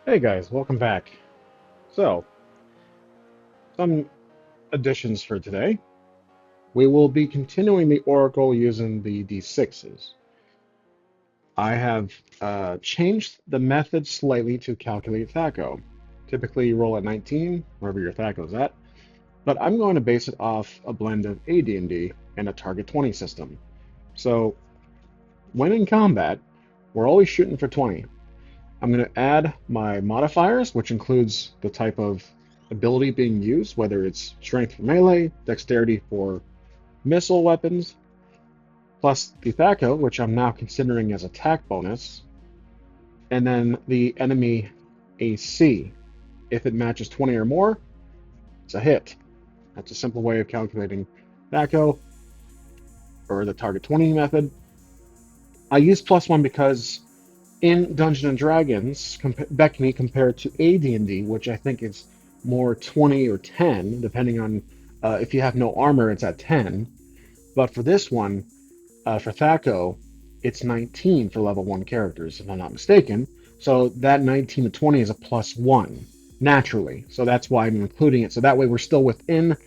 Hey guys, welcome back. So, some additions for today. We will be continuing the Oracle using the D6s. I have changed the method slightly to calculate THAC0. Typically, you roll at 19, wherever your THAC0 is at, but I'm going to base it off a blend of AD&D and a target 20 system. So, when in combat, we're always shooting for 20. I'm going to add my modifiers, which includes the type of ability being used, whether it's strength for melee, dexterity for missile weapons, plus the THAC0, which I'm now considering as attack bonus, and then the enemy AC. If it matches 20 or more, it's a hit. That's a simple way of calculating THAC0, or the target 20 method. I use +1 because in Dungeons and Dragons, BECMI compared to AD&D, which I think is more 20 or 10, depending on if you have no armor, it's at 10. But for this one, for THAC0, it's 19 for level 1 characters, if I'm not mistaken. So that 19 to 20 is a +1, naturally. So that's why I'm including it. So that way we're still within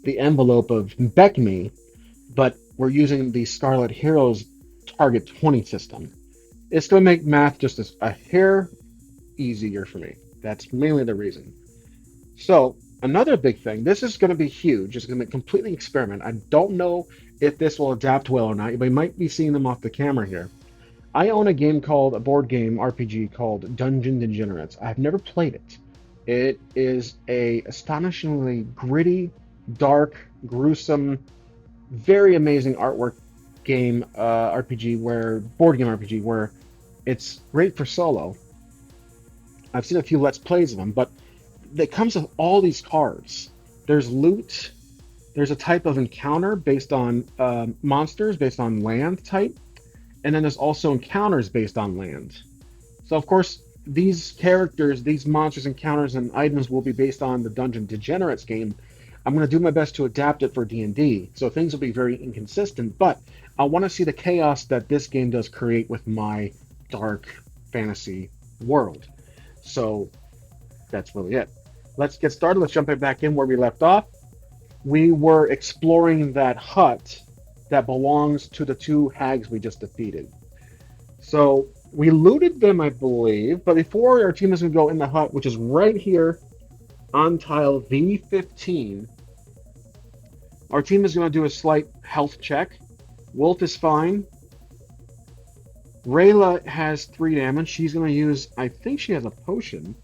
the envelope of BECMI, but we're using the Scarlet Heroes target 20 system. It's going to make math just a hair easier for me. That's mainly the reason. So another big thing, this is going to be huge. It's going to completely experiment. I don't know if this will adapt well or not. You might be seeing them off the camera here. I own a board game RPG called Dungeon Degenerates. I've never played it. It is a astonishingly gritty, dark, gruesome, very amazing artwork game RPG where board game RPG where it's great for solo. I've seen a few Let's Plays of them, but it comes with all these cards. There's loot. There's a type of encounter based on monsters, based on land type, and then there's also encounters based on land. So of course, these characters, these monsters, encounters, and items will be based on the Dungeon Degenerates game. I'm going to do my best to adapt it for D&D, so things will be very inconsistent, but I want to see the chaos that this game does create with my dark fantasy world. So that's really it. Let's get started. Let's jump right back in where we left off. We were exploring that hut that belongs to the two hags we just defeated. So we looted them, I believe, but before our team is going to go in the hut, which is right here on tile V15, our team is going to do a slight health check. Wolf is fine. Rayla has 3 damage. She's going to use, I think she has a potion.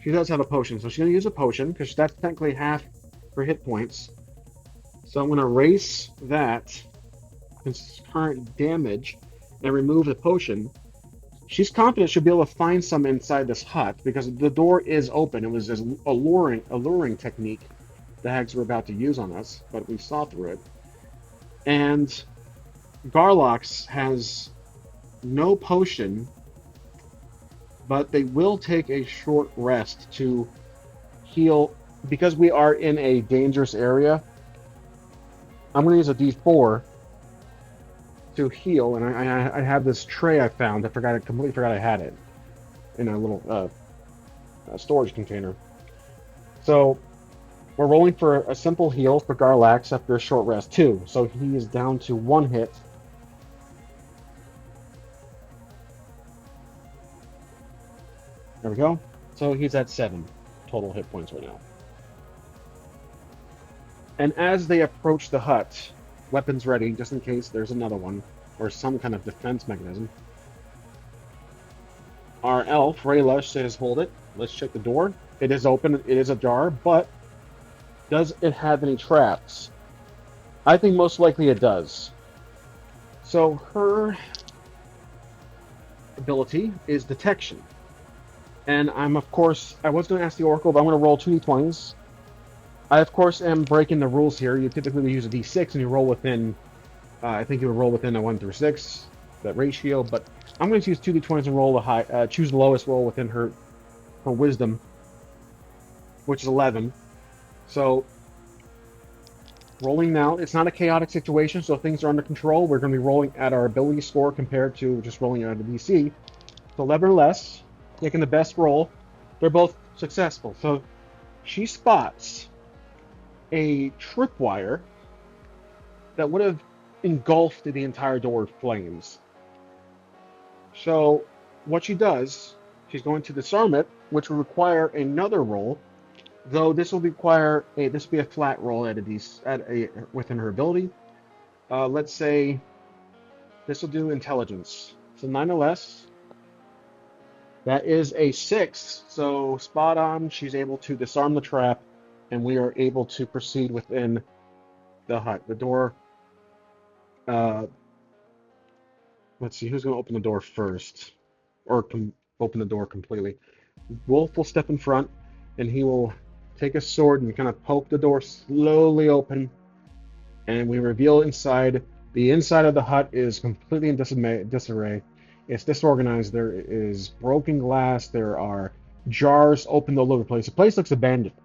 She does have a potion, so she's going to use a potion because that's technically half her hit points. So I'm going to erase that, its current damage, and remove the potion. She's confident she'll be able to find some inside this hut because the door is open. It was this alluring technique the hags were about to use on us, but we saw through it. And Garlox has no potion, but they will take a short rest to heal. Because we are in a dangerous area, I'm going to use a D4 to heal, and I have this tray I found. I completely forgot I had it in a little storage container. So we're rolling for a simple heal for Garlax after a short rest too. So he is down to 1 hit. There we go. So he's at 7 total hit points right now. And as they approach the hut, weapons ready, just in case there's another one, or some kind of defense mechanism, our elf, Rayla, says, hold it. Let's check the door. It is open, it is ajar, but does it have any traps? I think most likely it does. So her ability is detection. And I was going to ask the Oracle, but I'm going to roll 2d20s. I, of course, am breaking the rules here. You typically use a d6 and you roll within, I think you would roll within a 1 through 6, that ratio, but I'm going to use 2d20s and roll choose the lowest roll within her wisdom, which is 11. So, rolling now. It's not a chaotic situation, so things are under control. We're going to be rolling at our ability score compared to just rolling at a DC. So 11 or less. making the best roll. They're both successful. So she spots a tripwire that would have engulfed the entire door with flames. So what she does, she's going to disarm it, which will require another roll. Though this will require this will be a flat roll within her ability. Let's say this will do intelligence. So 9 or less. That is a 6. So spot on. She's able to disarm the trap, and we are able to proceed within the hut. The door. Uh, let's see who's going to open the door first, or open the door completely. Wolf will step in front, and he will take a sword and kind of poke the door slowly open, and we reveal inside. The inside of the hut is completely in disarray. It's disorganized. There is broken glass. There are jars opened all over the place. The place looks abandoned.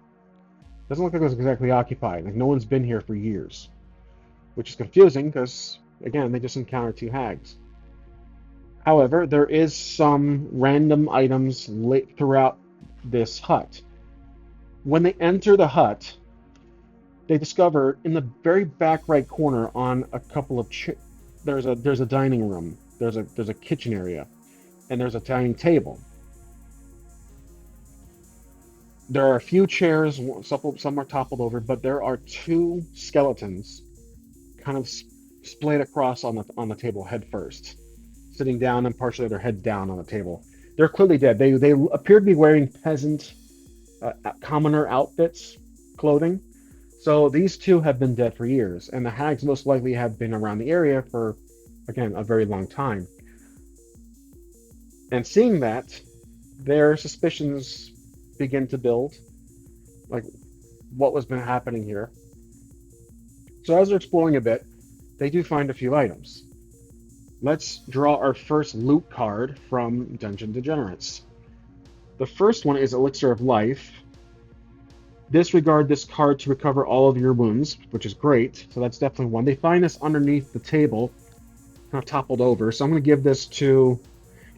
Doesn't look like it was exactly occupied. Like no one's been here for years, which is confusing because, again, they just encountered 2 hags. However, there is some random items lit throughout this hut. When they enter the hut, they discover in the very back right corner on a couple of there's a dining room, there's a kitchen area, and there's a dining table. There are a few chairs, some are toppled over, but there are 2 skeletons kind of splayed across on the table head first, sitting down and partially their heads down on the table. They're clearly dead. They appear to be wearing peasant commoner outfits, clothing. So these 2 have been dead for years, and the hags most likely have been around the area for, again, a very long time. And seeing that, their suspicions begin to build, like what was been happening here. So as they're exploring a bit, they do find a few items. Let's draw our first loot card from Dungeon Degenerates. The first one is Elixir of Life. Disregard this card to recover all of your wounds, which is great. So that's definitely one. They find this underneath the table, kind of toppled over. So I'm going to give this to...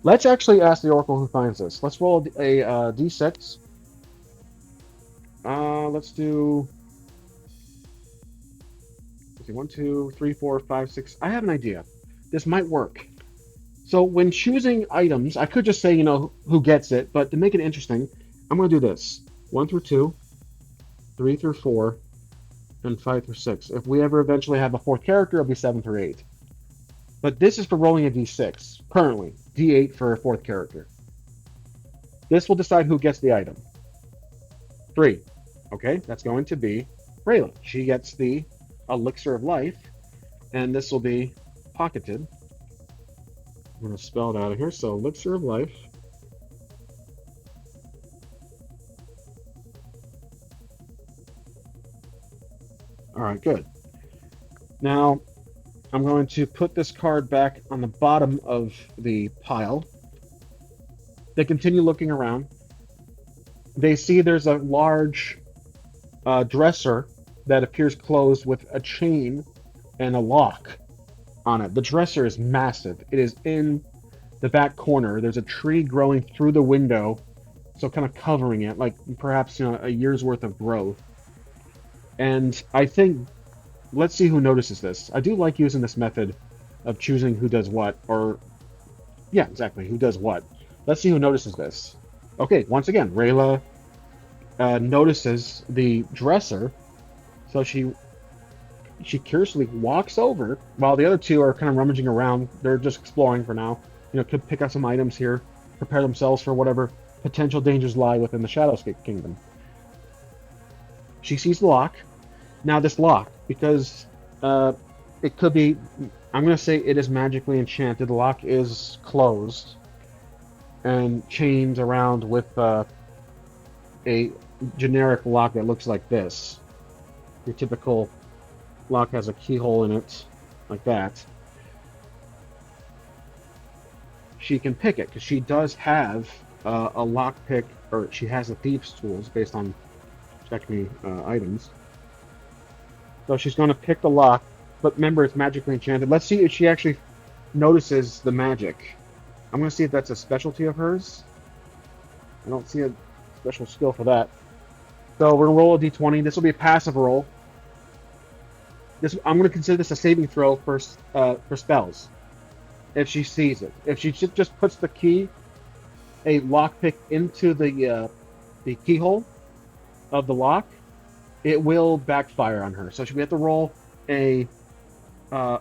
Let's actually ask the Oracle who finds this. Let's roll a d6. Let's do... Let's see, 1, 2, 3, 4, 5, 6. I have an idea. This might work. So when choosing items, I could just say, who gets it, but to make it interesting, I'm going to do this. 1 through 2, 3 through 4, and 5 through 6. If we ever eventually have a 4th character, it'll be 7 through 8. But this is for rolling a d6, currently. d8 for a 4th character. This will decide who gets the item. 3. Okay, that's going to be Rayla. She gets the Elixir of Life, and this will be pocketed. I'm going to spell it out of here. So Elixir of Life. All right, good. Now, I'm going to put this card back on the bottom of the pile. They continue looking around. They see there's a large dresser that appears closed with a chain and a lock on it. The dresser is massive. It is in the back corner. There's a tree growing through the window, so kind of covering it, like perhaps a year's worth of growth. And I think, let's see who notices this. I do like using this method of choosing who does what, or yeah, exactly, who does what. Let's see who notices this. Okay, once again, Rayla notices the dresser, so she curiously walks over while the other 2 are kind of rummaging around. They're just exploring for now. Could pick up some items here, prepare themselves for whatever potential dangers lie within the Shadowscape Kingdom. She sees the lock. Now this lock, because it could be, I'm going to say it is magically enchanted. The lock is closed and chained around with a generic lock that looks like this. Your typical lock has a keyhole in it, like that. She can pick it, because she does have a lockpick, or she has the thieves' tools based on BECMI items. So she's going to pick the lock, but remember it's magically enchanted. Let's see if she actually notices the magic. I'm going to see if that's a specialty of hers. I don't see a special skill for that. So we're gonna roll a d20. This will be a passive roll. This I'm gonna consider this a saving throw for spells. If she sees it, if she just puts the key, a lockpick into the keyhole of the lock, it will backfire on her. So we have to roll a uh,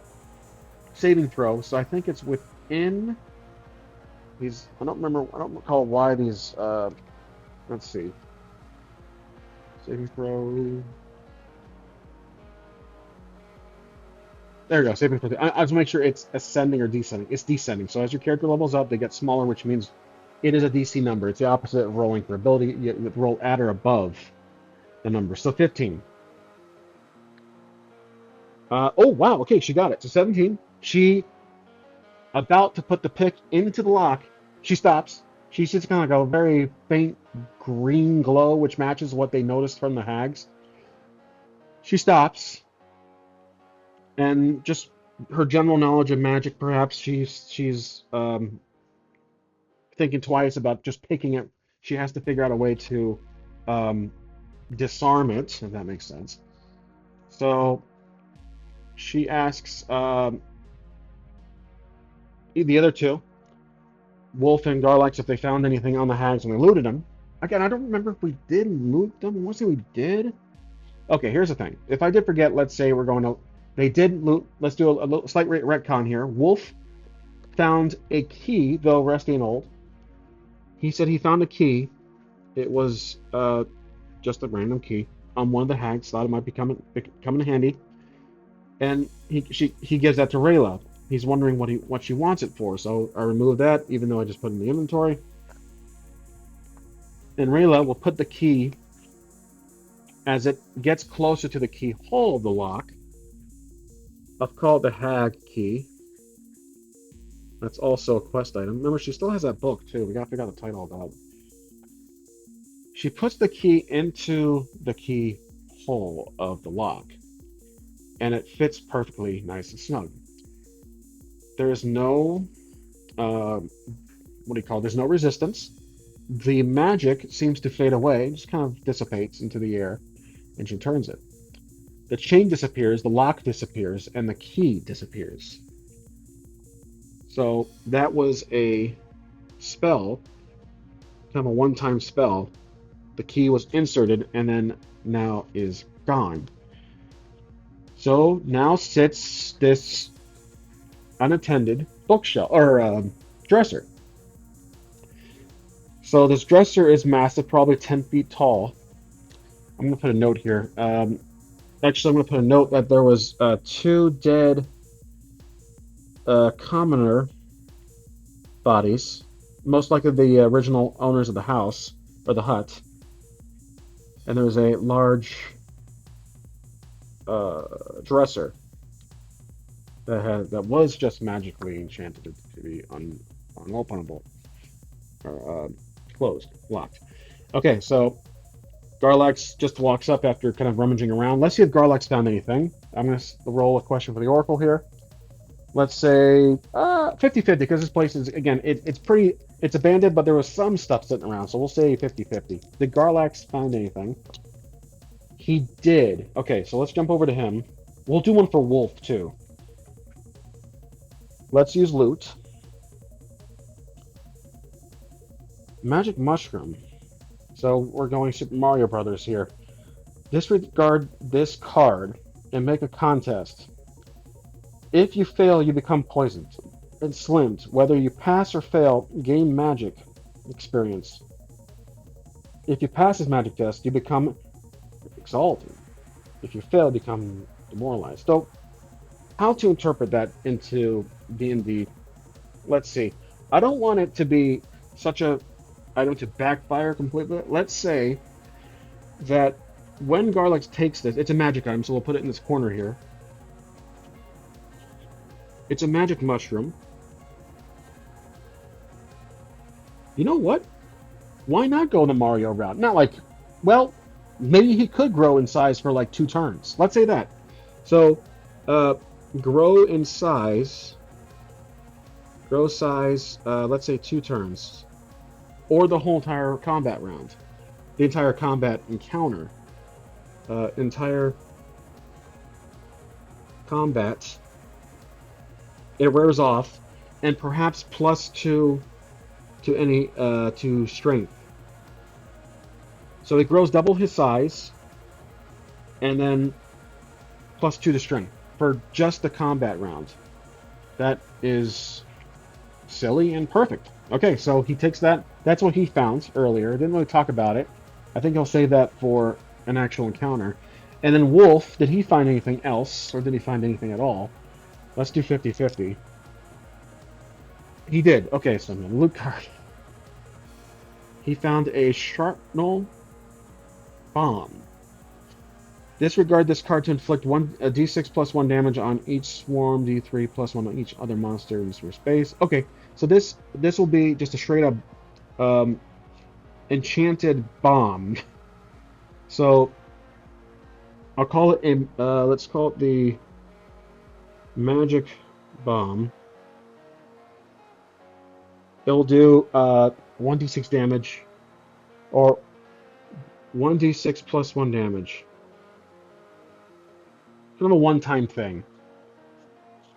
saving throw. So I think it's within these. I don't remember. I don't recall why these. Let's see. Saving throw. There you go. Saving throw. I have to make sure it's ascending or descending. It's descending. So as your character levels up, they get smaller, which means it is a DC number. It's the opposite of rolling for ability. You roll at or above the number. So 15. Oh wow. Okay, she got it. So 17. She about to put the pick into the lock. She stops. She sees kind of like a very faint green glow, which matches what they noticed from the hags. She stops, and just her general knowledge of magic, perhaps she's thinking twice about just picking it. She has to figure out a way to um, disarm it, if that makes sense. So she asks the other two, Wolf and Garlax, if they found anything on the hags when we looted them. Again, I don't remember if we did loot them. I want to say we did. Okay, here's the thing. If I did forget, let's say we're going to. They did loot. Let's do a little slight retcon here. Wolf found a key, though rusty and old. He said he found a key. It was just a random key on one of the hags. Thought it might be coming handy. And he gives that to Rayla. He's wondering what she wants it for. So I remove that, even though I just put it in the inventory. And Rayla will put the key as it gets closer to the keyhole of the lock. I've called the hag key. That's also a quest item. Remember, she still has that book too. We gotta figure out the title of that. She puts the key into the keyhole of the lock, and it fits perfectly nice and snug. There is no there's no resistance. The magic seems to fade away, just kind of dissipates into the air, and she turns it. The chain disappears, the lock disappears, and the key disappears. So that was a spell, kind of a one-time spell. The key was inserted and then now is gone. So now sits this unattended bookshelf or dresser. So this dresser is massive, probably 10 feet tall. I'm going to put a note here. Actually, I'm going to put a note that there was 2 dead commoner bodies, most likely the original owners of the house or the hut. And there was a large dresser that was just magically enchanted to be unopenable or closed, locked. Okay, so Garlax just walks up after kind of rummaging around. Let's see if Garlax found anything. I'm going to roll a question for the Oracle here. Let's say 50-50, because this place is, again, it's abandoned, but there was some stuff sitting around, so we'll say 50-50. Did Garlax find anything? He did. Okay, so let's jump over to him. We'll do one for Wolf, too. Let's use loot. Magic Mushroom. So we're going Super Mario Brothers here. Disregard this card and make a contest. If you fail, you become poisoned and slimmed. Whether you pass or fail, gain magic experience. If you pass this magic test, you become exalted. If you fail, become demoralized. So, how to interpret that into D&D? Let's see. I don't want it to be such a item to backfire completely. Let's say that when Garlax takes this, it's a magic item, so we'll put it in this corner here. It's a magic mushroom. You know what? Why not go the Mario route? Not like, well, maybe he could grow in size for like 2 turns. Let's say that. So, grow in size. Grow size, let's say 2 turns. or the whole entire combat round, the entire combat encounter, entire combat. It wears off, and perhaps +2 to any to strength. So it grows double his size, and then +2 to strength for just the combat round. That is silly and perfect. Okay, so he takes that. That's what he found earlier. Didn't really talk about it. I think he'll save that for an actual encounter. And then Wolf, did he find anything else, or did he find anything at all? Let's do 50-50. He did. Okay, so loot card. He found a shrapnel bomb. Disregard this card to inflict a d6 +1 damage on each swarm, d3 +1 on each other monster in your space. Okay, so this will be just a straight up enchanted bomb. So I'll call it a let's call it the magic bomb. It'll do 1d6 damage, or 1d6 +1 damage. Kind of a one-time thing.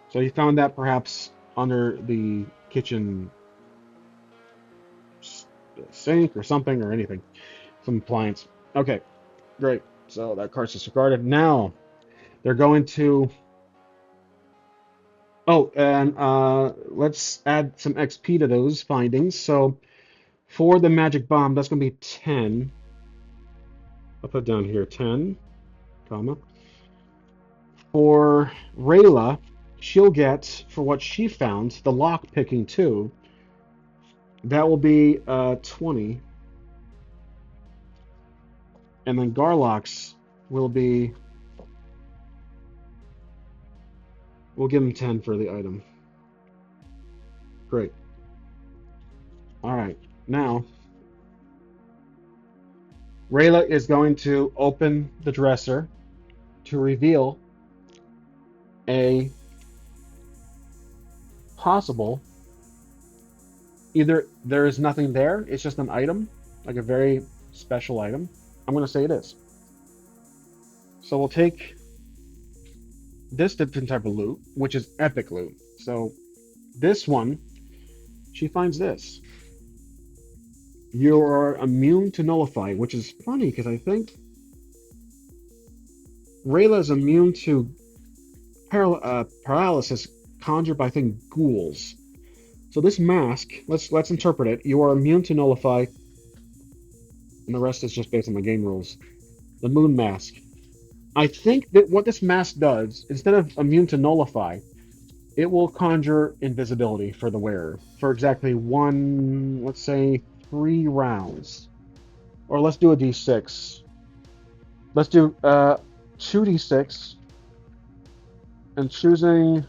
So he found that perhaps under the kitchen sink or something, or anything, some appliance. Okay, great. So that card's disregarded. Now they're going to. Oh, and let's add some XP to those findings. So for the magic bomb, that's going to be 10. I'll put down here 10, comma. For Rayla, she'll get, for what she found, the lock picking too. That will be 20. And then Garlock's will be, we'll give him 10 for the item. Great. All right, now Rayla is going to open the dresser to reveal a possible, either there is nothing there, it's just an item, like a very special item. I'm going to say it is. So we'll take this different type of loot, which is epic loot. So this one, she finds this. You are immune to nullify, which is funny because I think Rayla is immune to paralysis conjured by, I think, ghouls. So this mask, let's interpret it. You are immune to nullify, and the rest is just based on the game rules. The moon mask. I think that what this mask does, instead of immune to nullify, it will conjure invisibility for the wearer for exactly one, let's say, 3 rounds. Or let's do a d6. Let's do 2d6. And choosing,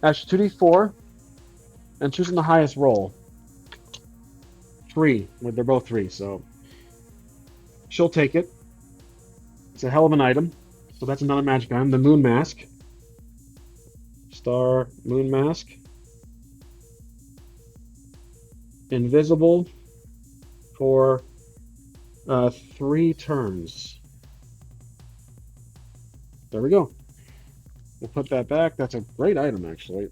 actually 2d4, and choosing the highest roll. 3. Well, they're both 3, so she'll take it. It's a hell of an item. So that's another magic item. The moon mask. Star moon mask. Invisible for 3 turns. There we go. We'll put that back. That's a great item, actually.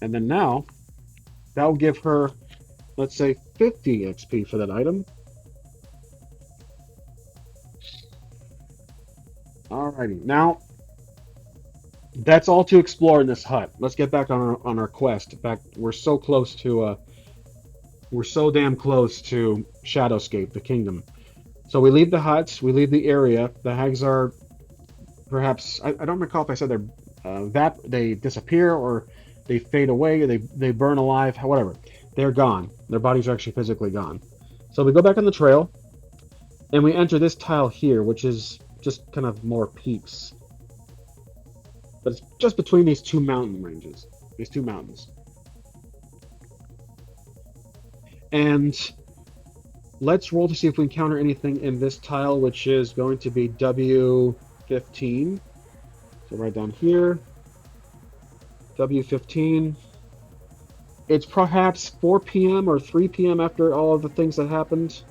And then now, that'll give her, let's say, 50 XP for that item. Alrighty, now that's all to explore in this hut. Let's get back on our quest. In fact, we're so close to we're so damn close to Shadowscape, the kingdom. So we leave the huts, we leave the area. The hags are perhaps, I don't recall if I said they disappear or they fade away, or they burn alive, whatever. They're gone. Their bodies are actually physically gone. So we go back on the trail, and we enter this tile here, which is just kind of more peaks. But it's just between these 2 mountain ranges, these 2 mountains. And let's roll to see if we encounter anything in this tile, which is going to be W15. So right down here, W15. It's perhaps 4 p.m. or 3 p.m. after all of the things that happened.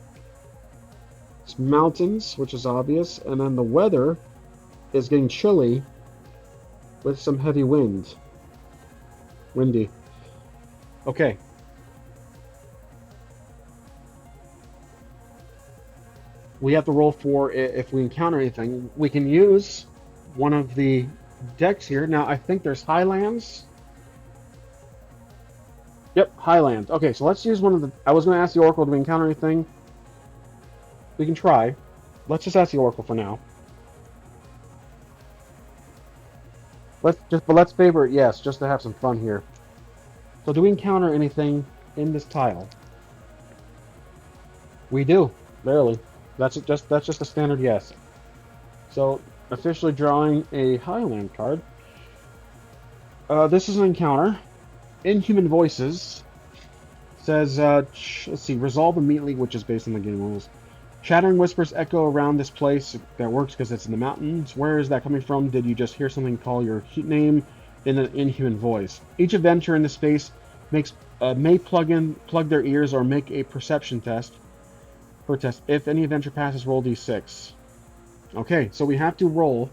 It's mountains, which is obvious, and then the weather is getting chilly with some heavy wind. Windy. Okay. We have to roll for if we encounter anything. We can use one of the decks here. Now, I think there's Highlands. Yep, Highlands. Okay, so let's use one of the... I was going to ask the Oracle, do we encounter anything? We can try. Let's just ask the Oracle for now. Let's favor it, yes, just to have some fun here. So do we encounter anything in this tile? We do, barely. That's just a standard yes. So officially drawing a Highland card. This is an encounter. Inhuman Voices says, let's see, resolve immediately, which is based on the game rules. Chattering whispers echo around this place. That works because it's in the mountains. Where is that coming from? Did you just hear something call your name in an inhuman voice? Each adventurer in this space may plug their ears or make a perception test. Per test. If any adventure passes, roll d6. Okay, so we have to roll.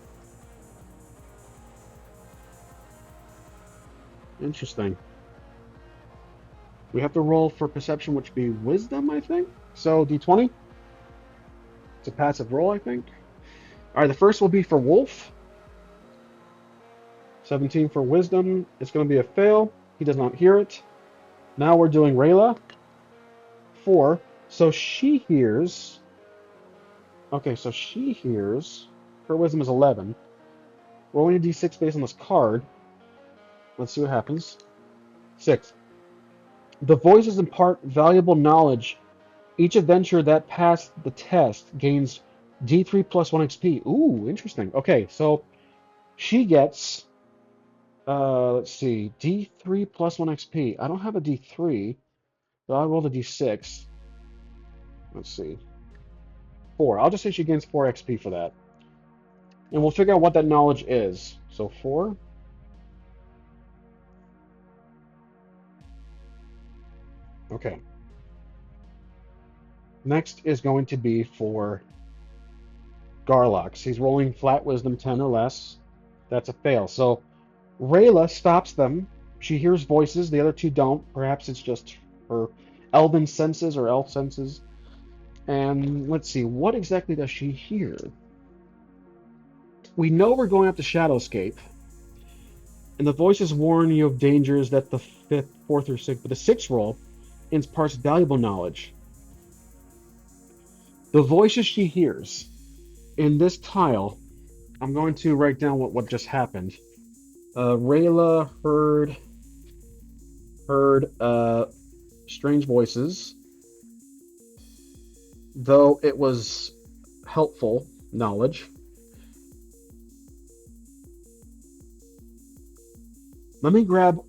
Interesting. We have to roll for perception, which would be wisdom, I think. So d20. It's a passive roll, I think. All right, the first will be for Wolf. 17 for wisdom. It's going to be a fail. He does not hear it. Now we're doing Rayla. 4. So she hears. Okay, so she hears. Her wisdom is 11. Rolling a d6 based on this card. Let's see what happens. 6. The voices impart valuable knowledge. Each adventurer that passed the test gains D3 plus 1 XP. Ooh, interesting. Okay, so she gets, let's see, D3 plus 1 XP. I don't have a D3, so I'll roll the D6. Let's see. 4. I'll just say she gains 4 XP for that. And we'll figure out what that knowledge is. So 4. Okay. Next is going to be for Garlox. He's rolling flat wisdom 10 or less. That's a fail. So Rayla stops them. She hears voices. The other two don't. Perhaps it's just her elven senses or elf senses. And let's see, what exactly does she hear? We know we're going up to Shadowscape. And the voices warn you of dangers that the 5th, 4th, or 6th, but the 6th roll imparts valuable knowledge. The voices she hears in this tile, I'm going to write down what just happened. Rayla heard strange voices, though it was helpful knowledge. Let me grab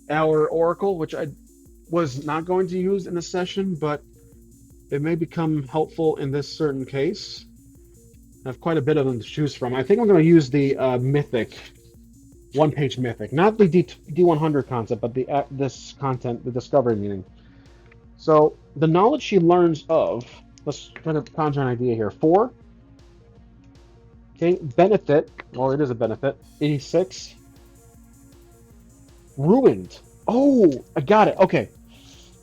our Oracle, which I was not going to use in this session, but it may become helpful in this certain case. I have quite a bit of them to choose from. I think I'm going to use the Mythic, one-page Mythic. Not the D100 concept, but this content, the Discovery meaning. So, the knowledge she learns of, let's try to conjure an idea here. 4. Okay, benefit, well, it is a benefit. 86. Ruined. Oh, I got it. Okay.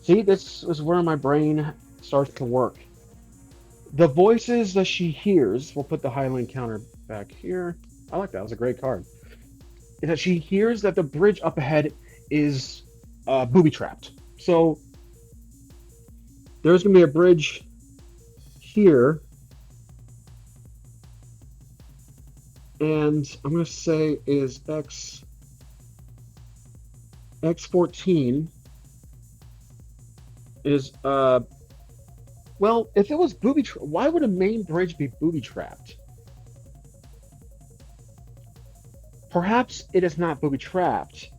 See, this is where my brain starts to work. The voices that she hears, we'll put the Highland counter back here. I like that. That was a great card. Is that she hears that the bridge up ahead is booby-trapped. So there's going to be a bridge here. And I'm going to say is X14 is well, if it was why would a main bridge be booby-trapped? Perhaps it is not booby-trapped,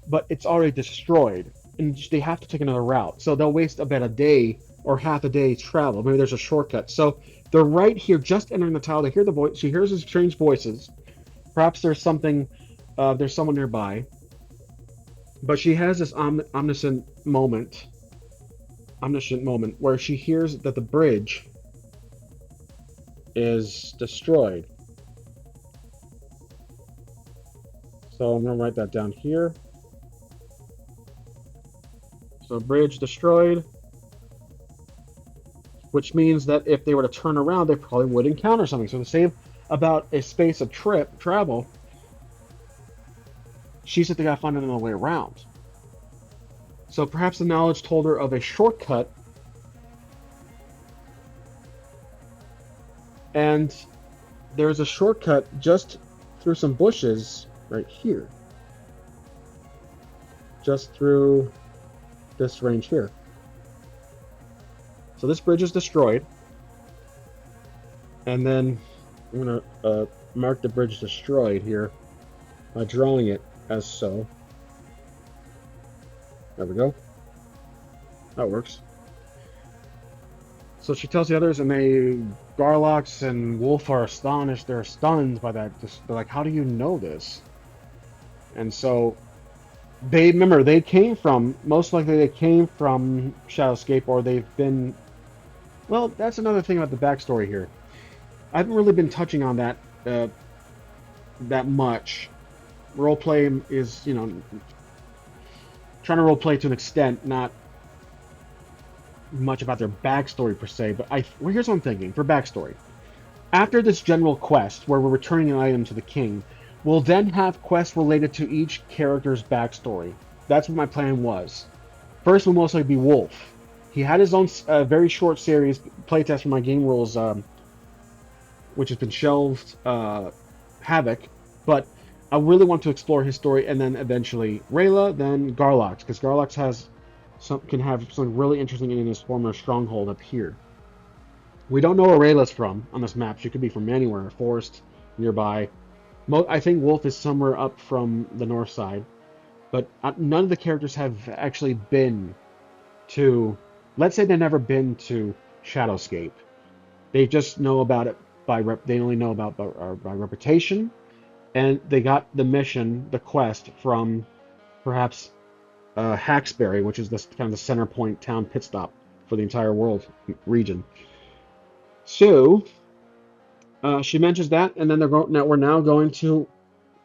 but it's already destroyed, and they have to take another route. So they'll waste about a day or half a day's travel. Maybe there's a shortcut. So they're right here, just entering the tile. They hear the voice. She hears the strange voices. Perhaps there's something. There's someone nearby. But she has this omniscient moment where she hears that the bridge is destroyed. So I'm gonna write that down here. So bridge destroyed, which means that if they were to turn around, they probably would encounter something. So to save about a space of travel, she said they gotta find another way around. So perhaps the knowledge told her of a shortcut, and there's a shortcut just through some bushes right here. Just through this range here. So this bridge is destroyed. And then I'm going to mark the bridge destroyed here by drawing it as so. There we go. That works. So she tells the others, and Garlox and Wolf are astonished. They're stunned by that. They're like, how do you know this? And so they came from, most likely they came from Shadowscape, or they've been, well, that's another thing about the backstory here. I haven't really been touching on that that much. Roleplay is, trying to roleplay to an extent, not much about their backstory per se, but well, here's what I'm thinking for backstory. After this general quest, where we're returning an item to the king, we'll then have quests related to each character's backstory. That's what my plan was. First will mostly be Wolf. He had his own very short series playtest for my game rules, which has been shelved, Havoc, but I really want to explore his story, and then eventually Rayla, then Garlox, because Garlox can have something really interesting in his former stronghold up here. We don't know where Rayla's from on this map. She could be from anywhere, a forest nearby. I think Wolf is somewhere up from the north side, but none of the characters have actually been to, let's say they've never been to Shadowscape. They just know about it they only know about by reputation, and they got the mission, the quest from perhaps Haxbury, which is this kind of the center point town pit stop for the entire world region. So she mentions that, and then we're now going to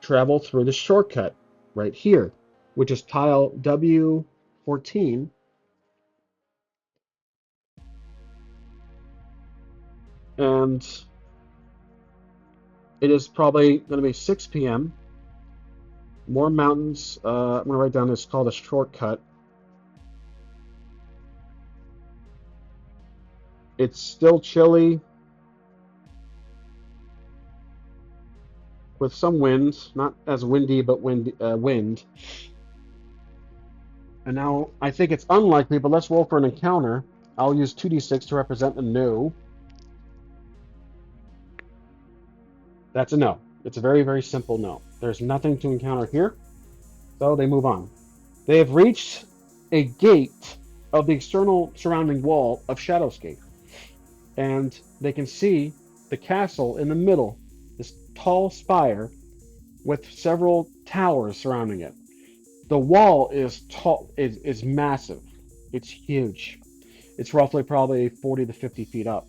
travel through the shortcut right here, which is tile W14. And it is probably going to be 6 p.m. More mountains. I'm going to write down this called a shortcut. It's still chilly with some wind, not as windy, but wind. And now I think it's unlikely, but let's roll for an encounter. I'll use 2d6 to represent the no. That's a no. It's a very, very simple no. There's nothing to encounter here, so they move on. They have reached a gate of the external surrounding wall of Shadowscape, and they can see the castle in the middle, this tall spire with several towers surrounding it. The wall is tall, is massive. It's huge. It's roughly probably 40 to 50 feet up.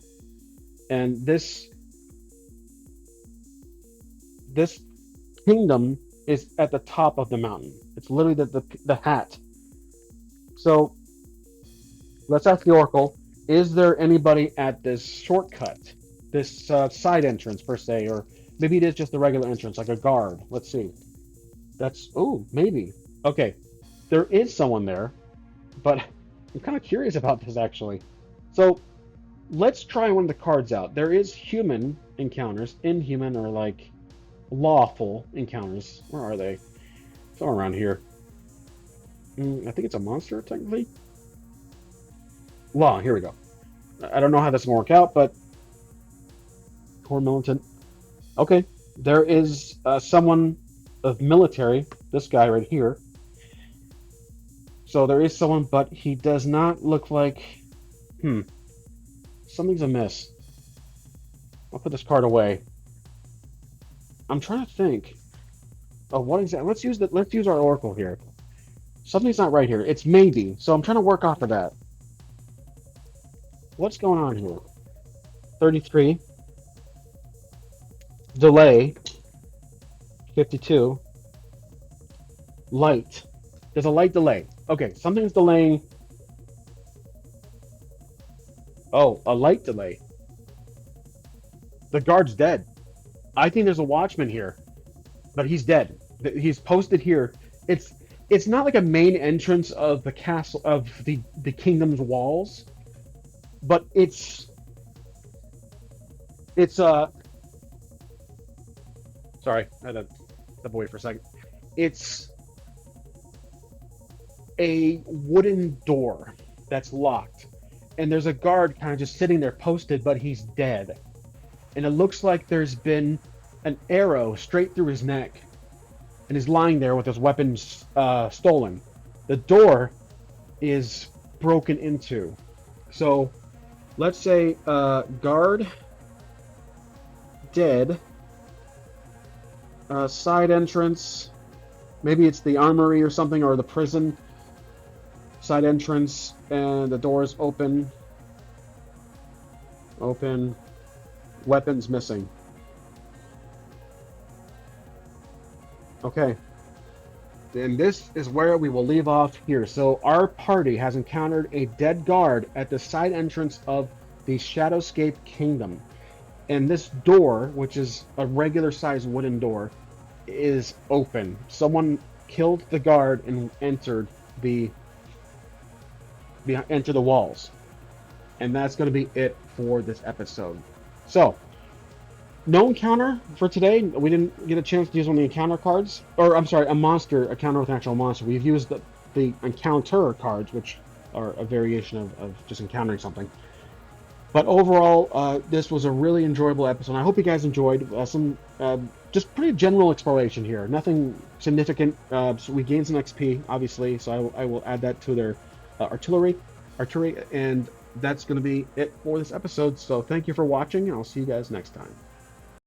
And this kingdom is at the top of the mountain. It's literally the hat. So let's ask the Oracle, is there anybody at this shortcut, this side entrance per se, or maybe it is just the regular entrance, like a guard. Let's see. Maybe. Okay, there is someone there, but I'm kind of curious about this actually. So let's try one of the cards out. There is human encounters, inhuman, or like lawful encounters. Where are they? Somewhere around here. I think it's a monster, technically. Law, here we go. I don't know how this will work out, but core militant. Okay, there is someone of military, this guy right here. So there is someone, but he does not look like... Something's amiss. I'll put this card away. I'm trying to think of what exactly... Let's use our Oracle here. Something's not right here. It's maybe. So I'm trying to work off of that. What's going on here? 33. Delay. 52. Light. There's a light delay. Okay, something's delaying. Oh, a light delay. The guard's dead. I think there's a watchman here, but he's dead. He's posted here. It's it's not like a main entrance of the castle of the kingdom's walls, but it's sorry, I had to step away for a second. It's a wooden door that's locked, and there's a guard kind of just sitting there posted, but he's dead. And it looks like there's been an arrow straight through his neck, and he's lying there with his weapons stolen. The door is broken into. So let's say guard dead, side entrance. Maybe it's the armory or something, or the prison. Side entrance, and the door is open. Open. Weapons missing. Okay. And this is where we will leave off here. So our party has encountered a dead guard at the side entrance of the Shadowscape Kingdom. And this door, which is a regular sized wooden door, is open. Someone killed the guard and entered the walls. And that's going to be it for this episode. So, no encounter for today. We didn't get a chance to use one of the encounter cards. Or, I'm sorry, a monster, encounter with an actual monster. We've used the encounter cards, which are a variation of just encountering something. But overall, this was a really enjoyable episode. I hope you guys enjoyed some just pretty general exploration here. Nothing significant. So we gained some XP, obviously, so I will add that to their artillery, and that's going to be it for this episode. So thank you for watching, and I'll see you guys next time.